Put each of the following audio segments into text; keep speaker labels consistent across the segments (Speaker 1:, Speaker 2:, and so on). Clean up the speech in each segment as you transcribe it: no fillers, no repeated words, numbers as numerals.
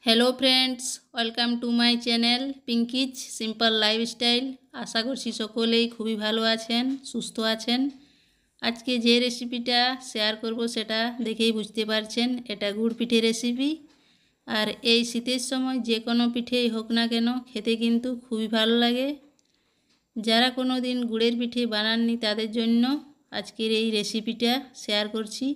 Speaker 1: Hello friends welcome to my channel Pinky's simple lifestyle. आशा करছি সকলেই খুবই ভালো আছেন, সুস্থ আছেন। আজকে যে রেসিপিটা শেয়ার করব সেটা দেখেই বুঝতে পারছেন এটা গুড় পিঠে রেসিপি। আর এই শীতের সময় যে কোনো পিঠেই হোক না কেন খেতে কিন্তু খুবই ভালো লাগে। যারা কোনো দিন গুড়ের পিঠে বানাননি তাদের জন্য আজকের এই রেসিপিটা শেয়ার করছি।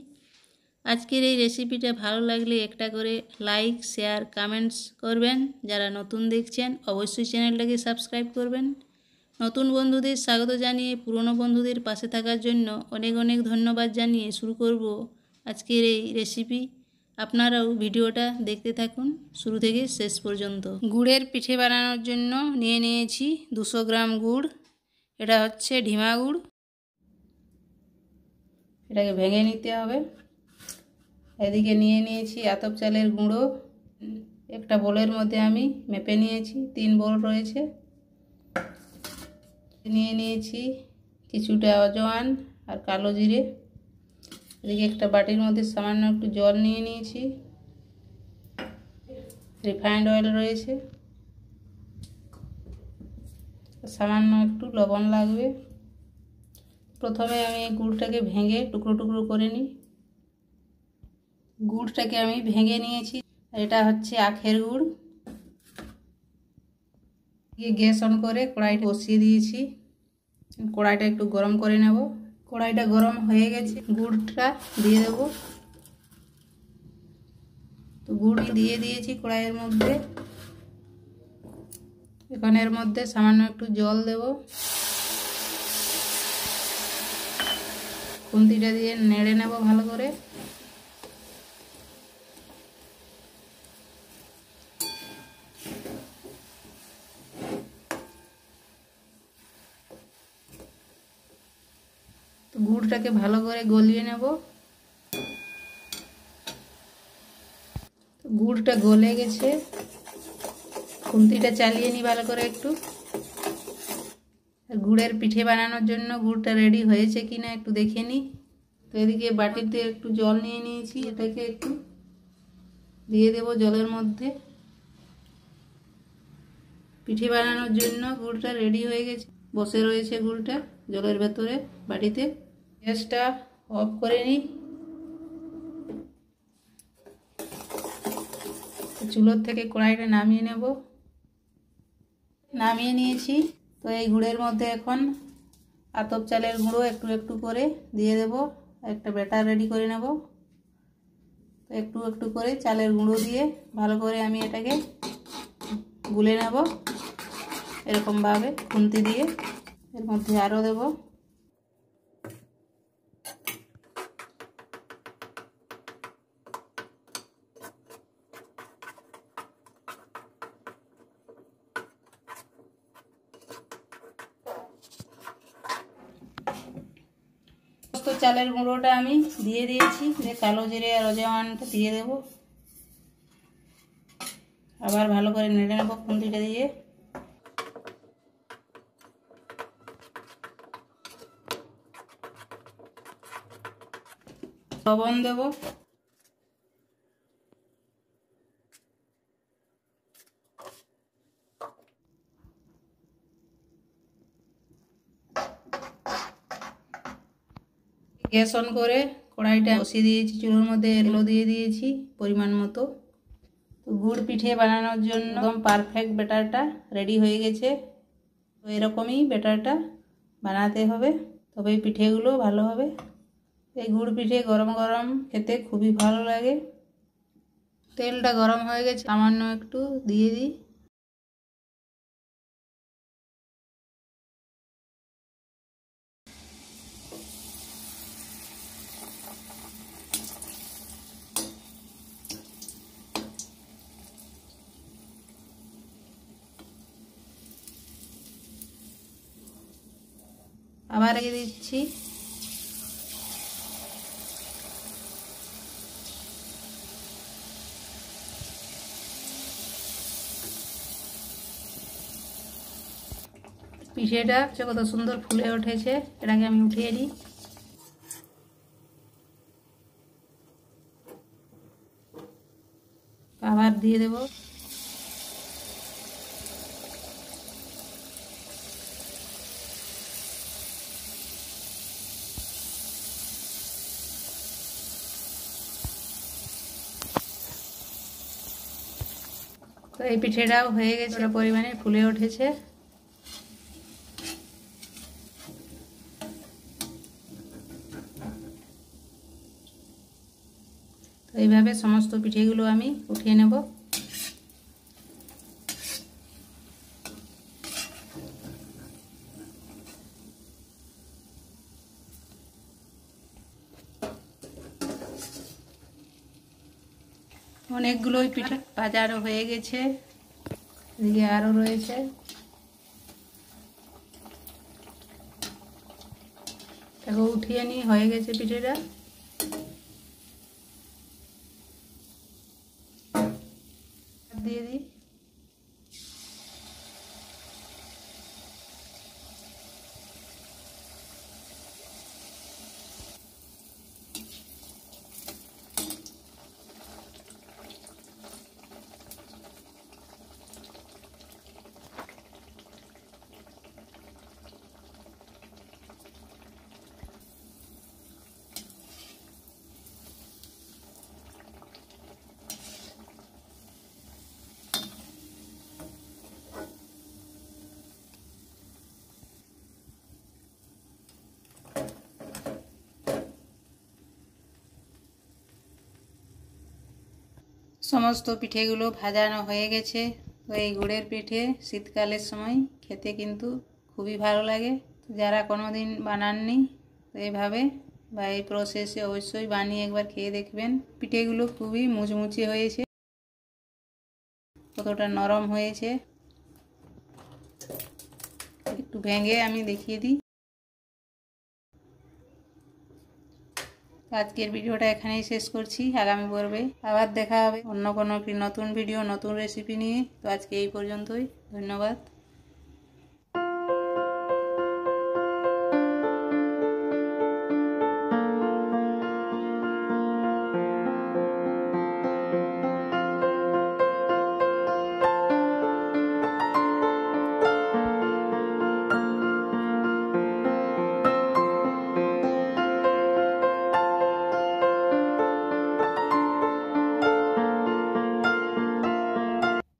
Speaker 1: আজকের এই রেসিপিটা ভালো লাগলে একটা করে লাইক শেয়ার কমেন্টস করবেন। যারা নতুন দেখছেন অবশ্যই চ্যানেলটাকে সাবস্ক্রাইব করবেন। নতুন বন্ধুদের স্বাগত জানিয়ে পুরনো বন্ধুদের পাশে থাকার জন্য অনেক অনেক ধন্যবাদ জানিয়ে শুরু করব আজকের এই রেসিপি। আপনারাও ভিডিওটা দেখতে থাকুন শুরু থেকে শেষ পর্যন্ত। গুড়ের পিঠে বানানোর জন্য নিয়ে নিয়েছি 200 গ্রাম গুড়। এটা হচ্ছে ঢিমা গুড়। এটাকে ভেঙে নিতে হবে। এদিকে নিয়ে নিয়েছি আতপ চালের গুঁড়ো। একটা বোলের মধ্যে আমি মেপে নিয়েছি, 3 বোল রয়েছে। নিয়ে নিয়েছি কিছুটা অজওয়ান আর কালো জিরে। এদিকে একটা বাটির মধ্যে সামান্য একটু জল নিয়ে নিয়েছি। রিফাইন্ড অয়েল রয়েছে, সামান্য একটু লবণ লাগবে। প্রথমে আমি এই গুড়টাকে ভেঙে টুকরো টুকরো করে নিই। গুড়টাকে আমি ভেঙে নিয়েছি। এটা হচ্ছে আখের গুড়। গ্যাস অন করে কড়াইটা বসিয়ে দিয়েছি। কড়াইটা একটু গরম করে নেব। কড়াইটা গরম হয়ে গেছে, গুড়টা দিয়ে দেব। তো গুড় দিয়ে দিয়েছি কড়াইয়ের মধ্যে। এখানের মধ্যে সামান্য একটু জল দেব। খুন্তিটা দিয়ে নেড়ে নেব ভালো করে। গুড়টাকে ভালো করে গলিয়ে নেব। গুড়টা গলে গেছে, খুন্তিটা চালিয়ে নি ভালো করে একটু। গুড়ের পিঠে বানানোর জন্য গুড়টা রেডি হয়েছে কিনা একটু দেখে নিই। তো এদিকে বাটিতে একটু জল নিয়ে নিয়েছি, এটাকে একটু দিয়ে দেব জলের মধ্যে। পিঠে বানানোর জন্য গুড়টা রেডি হয়ে গেছে, বসে রয়েছে গুড়টা জলের ভেতরে বাটিতে। গ্যাসটা অফ করে নিই। চুলোর থেকে কড়াইটা নামিয়ে নেব। নামিয়ে নিয়েছি। তো এই গুড়ের মধ্যে এখন আতপ চালের গুঁড়ো একটু একটু করে দিয়ে দেব। একটা ব্যাটার রেডি করে নেব। তো একটু একটু করে চালের গুঁড়ো দিয়ে ভালো করে আমি এটাকে গুলে নেব এরকমভাবে খুন্তি দিয়ে। এর মধ্যে আরও দেব। চালের গুঁড়োটা আমি দিয়ে দিয়েছি, যে কালো জিরে আর অজওয়ানটা দিয়ে দেব। আবার ভালো করে নেড়ে নেব খুন্তিটা দিয়ে। লবণ দেব। গ্যাস অন করে কড়াইটা বসিয়ে দিয়েছি। চুলোর মধ্যে এলো দিয়ে দিয়েছি পরিমাণ মতো। তো গুড় পিঠে বানানোর জন্য একদম পারফেক্ট ব্যাটারটা রেডি হয়ে গেছে। তো এরকমই ব্যাটারটা বানাতে হবে, তবে এই পিঠেগুলো ভালো হবে। এই গুড় পিঠে গরম গরম খেতে খুবই ভালো লাগে। তেলটা গরম হয়ে গেছে, সামান্য একটু দিয়ে দিই। আবার রেখে দিচ্ছি। পিঠেটা কত সুন্দর ফুলে উঠেছে, এটাকে আমি উঠিয়ে দিই। আবার দিয়ে দেব। তো এই পিঠেটাও হয়ে গেছে, পরিমাণে ফুলে উঠেছে। তো এইভাবে সমস্ত পিঠেগুলো আমি উঠিয়ে নেব। অনেকগুলোই পিঠে ভাজারও হয়ে গেছে, এদিকে আরও রয়েছে। দেখো উঠিয়ে নিয়ে হয়ে গেছে পিঠেটা। দিয়ে দিই। সমস্ত পিঠেগুলো ভাজানো হয়ে গেছে। তো এই গুড়ের পিঠে শীতকালের সময় খেতে কিন্তু খুবই ভালো লাগে। যারা কোনো দিন বানাননি তো এইভাবে বা এই প্রসেসে অবশ্যই বানিয়ে একবার খেয়ে দেখবেন। পিঠেগুলো খুবই মুচমুচে হয়েছে, কতটা নরম হয়েছে। একটু ভেঙে আমি দেখিয়ে দিই। আজকের ভিডিওটা এখানেই শেষ করছি। আগামী পর্বে আবার দেখা হবে অন্য কোনো একটি নতুন ভিডিও, নতুন রেসিপি নিয়ে। তো আজকে এই পর্যন্তই। ধন্যবাদ।